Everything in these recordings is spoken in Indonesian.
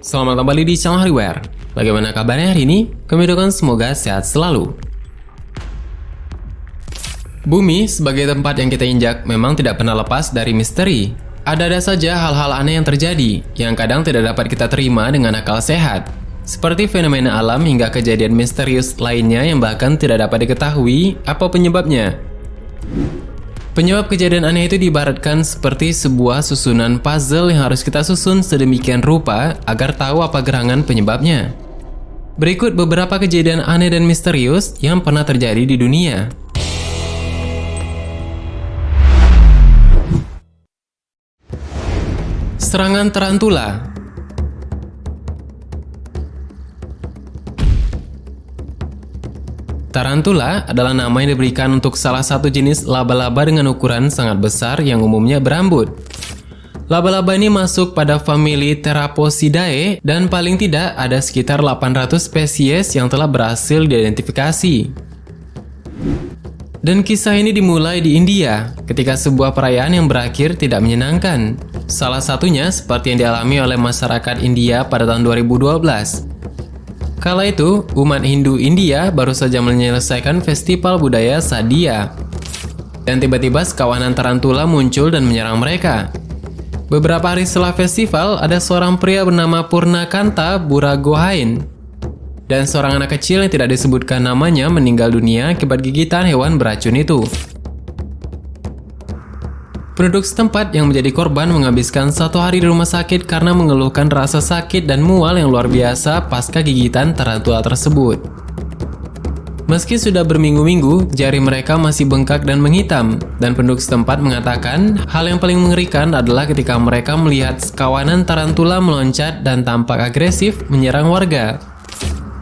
Selamat kembali di channel Hardware. Bagaimana kabarnya hari ini? Kami doakan semoga sehat selalu. Bumi sebagai tempat yang kita injak memang tidak pernah lepas dari misteri. Ada saja hal-hal aneh yang terjadi, yang kadang tidak dapat kita terima dengan akal sehat. Seperti fenomena alam hingga kejadian misterius lainnya yang bahkan tidak dapat diketahui apa penyebabnya. Penyebab kejadian aneh itu diibaratkan seperti sebuah susunan puzzle yang harus kita susun sedemikian rupa agar tahu apa gerangan penyebabnya. Berikut beberapa kejadian aneh dan misterius yang pernah terjadi di dunia. Serangan tarantula. Tarantula adalah nama yang diberikan untuk salah satu jenis laba-laba dengan ukuran sangat besar yang umumnya berambut. Laba-laba ini masuk pada famili Theraphosidae dan paling tidak ada sekitar 800 spesies yang telah berhasil diidentifikasi. Dan kisah ini dimulai di India ketika sebuah perayaan yang berakhir tidak menyenangkan. Salah satunya seperti yang dialami oleh masyarakat India pada tahun 2012. Kala itu, umat Hindu India baru saja menyelesaikan festival budaya Sadia. Dan tiba-tiba sekawanan tarantula muncul dan menyerang mereka. Beberapa hari setelah festival, ada seorang pria bernama Purnakanta Buragohain. Dan seorang anak kecil yang tidak disebutkan namanya meninggal dunia akibat gigitan hewan beracun itu. Penduduk setempat yang menjadi korban menghabiskan 1 hari di rumah sakit karena mengeluhkan rasa sakit dan mual yang luar biasa pasca gigitan tarantula tersebut. Meski sudah berminggu-minggu, jari mereka masih bengkak dan menghitam, dan penduduk setempat mengatakan hal yang paling mengerikan adalah ketika mereka melihat sekawanan tarantula meloncat dan tampak agresif menyerang warga.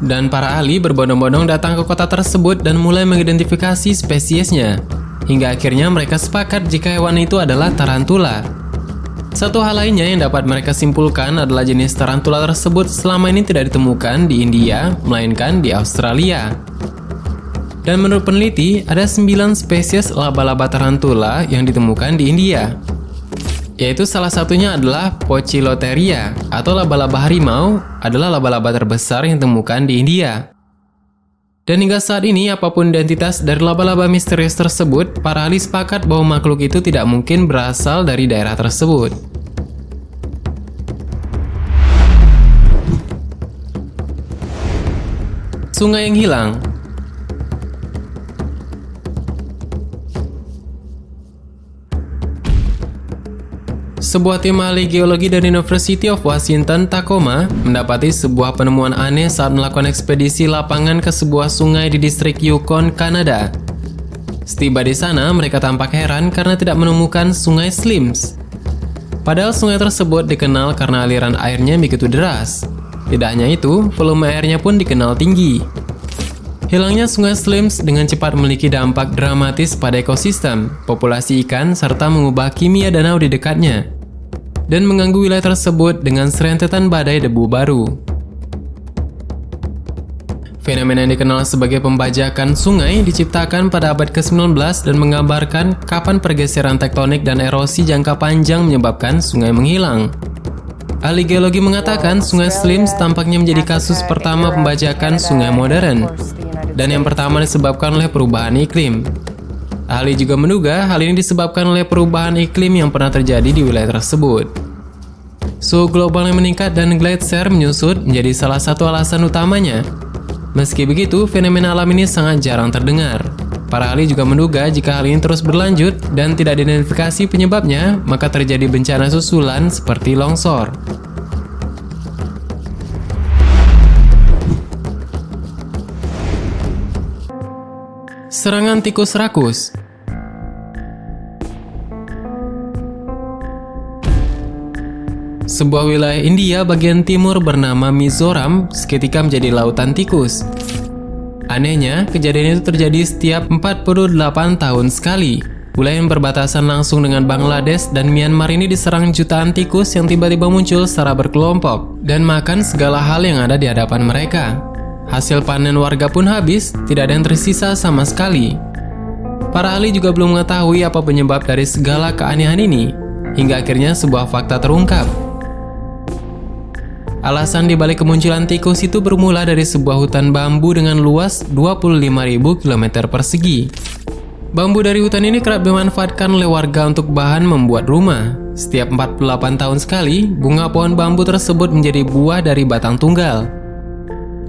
Dan para ahli berbondong-bondong datang ke kota tersebut dan mulai mengidentifikasi spesiesnya. Hingga akhirnya mereka sepakat jika hewan itu adalah tarantula. Satu hal lainnya yang dapat mereka simpulkan adalah jenis tarantula tersebut selama ini tidak ditemukan di India, melainkan di Australia. Dan menurut peneliti, ada 9 spesies laba-laba tarantula yang ditemukan di India. Yaitu salah satunya adalah Poecilotheria atau laba-laba harimau adalah laba-laba terbesar yang ditemukan di India. Dan hingga saat ini, apapun identitas dari laba-laba misterius tersebut, para ahli sepakat bahwa makhluk itu tidak mungkin berasal dari daerah tersebut. Sungai yang hilang. Sebuah tim ahli geologi dari University of Washington, Tacoma, mendapati sebuah penemuan aneh saat melakukan ekspedisi lapangan ke sebuah sungai di distrik Yukon, Kanada. Setiba di sana, mereka tampak heran karena tidak menemukan sungai Slims. Padahal sungai tersebut dikenal karena aliran airnya begitu deras. Tidak hanya itu, volume airnya pun dikenal tinggi. Hilangnya sungai Slims dengan cepat memiliki dampak dramatis pada ekosistem, populasi ikan, serta mengubah kimia danau di dekatnya. Dan mengganggu wilayah tersebut dengan serentetan badai debu baru. Fenomena yang dikenal sebagai pembajakan sungai diciptakan pada abad ke-19 dan menggambarkan kapan pergeseran tektonik dan erosi jangka panjang menyebabkan sungai menghilang. Ahli geologi mengatakan sungai Slims tampaknya menjadi kasus pertama pembajakan sungai modern, dan yang pertama disebabkan oleh perubahan iklim. Ahli juga menduga hal ini disebabkan oleh perubahan iklim yang pernah terjadi di wilayah tersebut. Suhu global yang meningkat dan gletser menyusut menjadi salah satu alasan utamanya. Meski begitu, fenomena alam ini sangat jarang terdengar. Para ahli juga menduga jika hal ini terus berlanjut dan tidak diidentifikasi penyebabnya, maka terjadi bencana susulan seperti longsor. Serangan tikus rakus. Sebuah wilayah India bagian timur bernama Mizoram seketika menjadi lautan tikus. Anehnya, kejadian itu terjadi setiap 48 tahun sekali. Wilayah yang berbatasan langsung dengan Bangladesh dan Myanmar ini diserang jutaan tikus yang tiba-tiba muncul secara berkelompok dan makan segala hal yang ada di hadapan mereka. Hasil panen warga pun habis, tidak ada yang tersisa sama sekali. Para ahli juga belum mengetahui apa penyebab dari segala keanehan ini, hingga akhirnya sebuah fakta terungkap. Alasan dibalik kemunculan tikus itu bermula dari sebuah hutan bambu dengan luas 25.000 km persegi. Bambu dari hutan ini kerap dimanfaatkan oleh warga untuk bahan membuat rumah. Setiap 48 tahun sekali, bunga pohon bambu tersebut menjadi buah dari batang tunggal.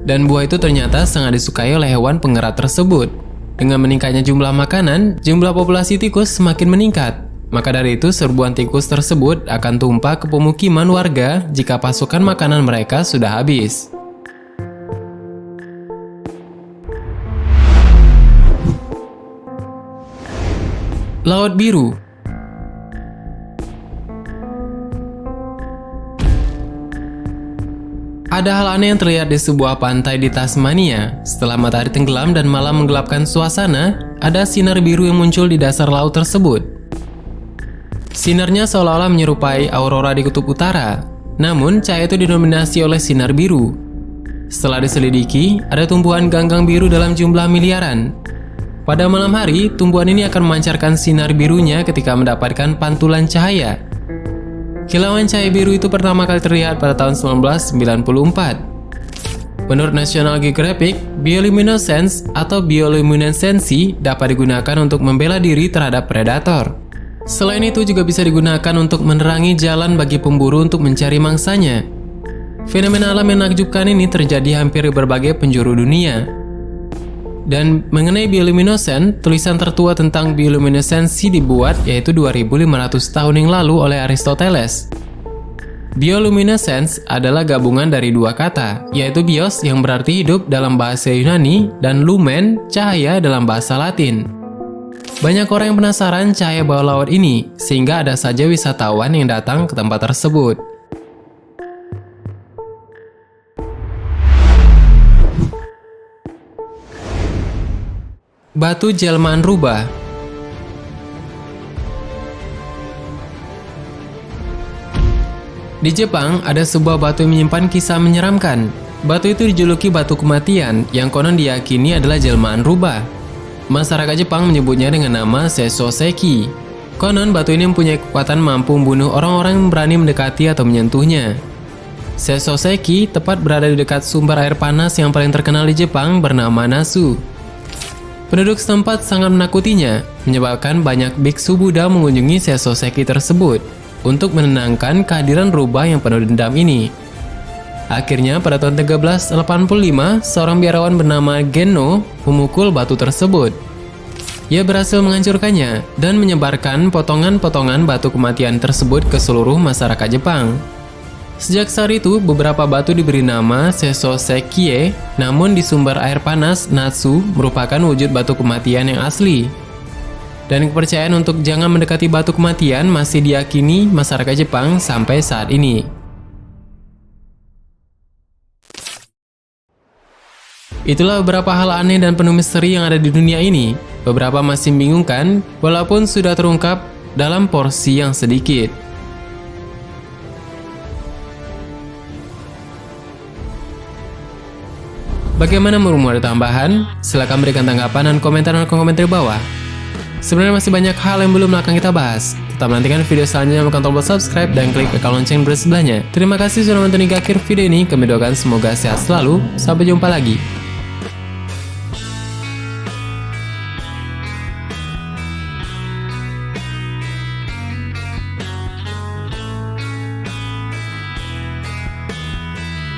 Dan buah itu ternyata sangat disukai oleh hewan pengerat tersebut. Dengan meningkatnya jumlah makanan, jumlah populasi tikus semakin meningkat. Maka dari itu, serbuan tikus tersebut akan tumpah ke pemukiman warga jika pasokan makanan mereka sudah habis. Laut Biru. Ada hal aneh yang terlihat di sebuah pantai di Tasmania. Setelah matahari tenggelam dan malam menggelapkan suasana, ada sinar biru yang muncul di dasar laut tersebut. Sinarnya seolah-olah menyerupai aurora di kutub utara, namun cahaya itu didominasi oleh sinar biru. Setelah diselidiki, ada tumbuhan ganggang biru dalam jumlah miliaran. Pada malam hari, tumbuhan ini akan memancarkan sinar birunya ketika mendapatkan pantulan cahaya. Kilauan cahaya biru itu pertama kali terlihat pada tahun 1994. Menurut National Geographic, bioluminescence atau bioluminescensi dapat digunakan untuk membela diri terhadap predator. Selain itu juga bisa digunakan untuk menerangi jalan bagi pemburu untuk mencari mangsanya. Fenomena alam yang menakjubkan ini terjadi hampir di berbagai penjuru dunia. Dan mengenai bioluminescence, tulisan tertua tentang bioluminescensi dibuat yaitu 2500 tahun yang lalu oleh Aristoteles. Bioluminescence adalah gabungan dari dua kata, yaitu bios yang berarti hidup dalam bahasa Yunani dan lumen, cahaya dalam bahasa Latin. Banyak orang yang penasaran cahaya bawah laut ini, sehingga ada saja wisatawan yang datang ke tempat tersebut. Batu jelmaan rubah. Di Jepang, ada sebuah batu yang menyimpan kisah menyeramkan. Batu itu dijuluki batu kematian, yang konon diyakini adalah jelmaan rubah. Masyarakat Jepang menyebutnya dengan nama Sesoseki. Konon batu ini mempunyai kekuatan mampu membunuh orang-orang yang berani mendekati atau menyentuhnya. Sesoseki tepat berada di dekat sumber air panas yang paling terkenal di Jepang bernama Nasu. Penduduk setempat sangat menakutinya, menyebabkan banyak biksu Buddha mengunjungi Sesoseki tersebut untuk menenangkan kehadiran rubah yang penuh dendam ini. Akhirnya pada tahun 1385, seorang biarawan bernama Genno memukul batu tersebut. Ia berhasil menghancurkannya dan menyebarkan potongan-potongan batu kematian tersebut ke seluruh masyarakat Jepang. Sejak saat itu, beberapa batu diberi nama Sesosekie, namun di sumber air panas Natsu merupakan wujud batu kematian yang asli. Dan kepercayaan untuk jangan mendekati batu kematian masih diyakini masyarakat Jepang sampai saat ini. Itulah beberapa hal aneh dan penuh misteri yang ada di dunia ini. Beberapa masih membingungkan, walaupun sudah terungkap dalam porsi yang sedikit. Bagaimana menurutmu, ada tambahan? Silahkan berikan tanggapan dan komentar di bawah. Sebenarnya masih banyak hal yang belum akan kita bahas. Tetap nantikan video selanjutnya, tekan tombol subscribe dan klik ikon lonceng bersebelahnya. Terima kasih sudah menonton hingga akhir video ini. Kami doakan semoga sehat selalu. Sampai jumpa lagi.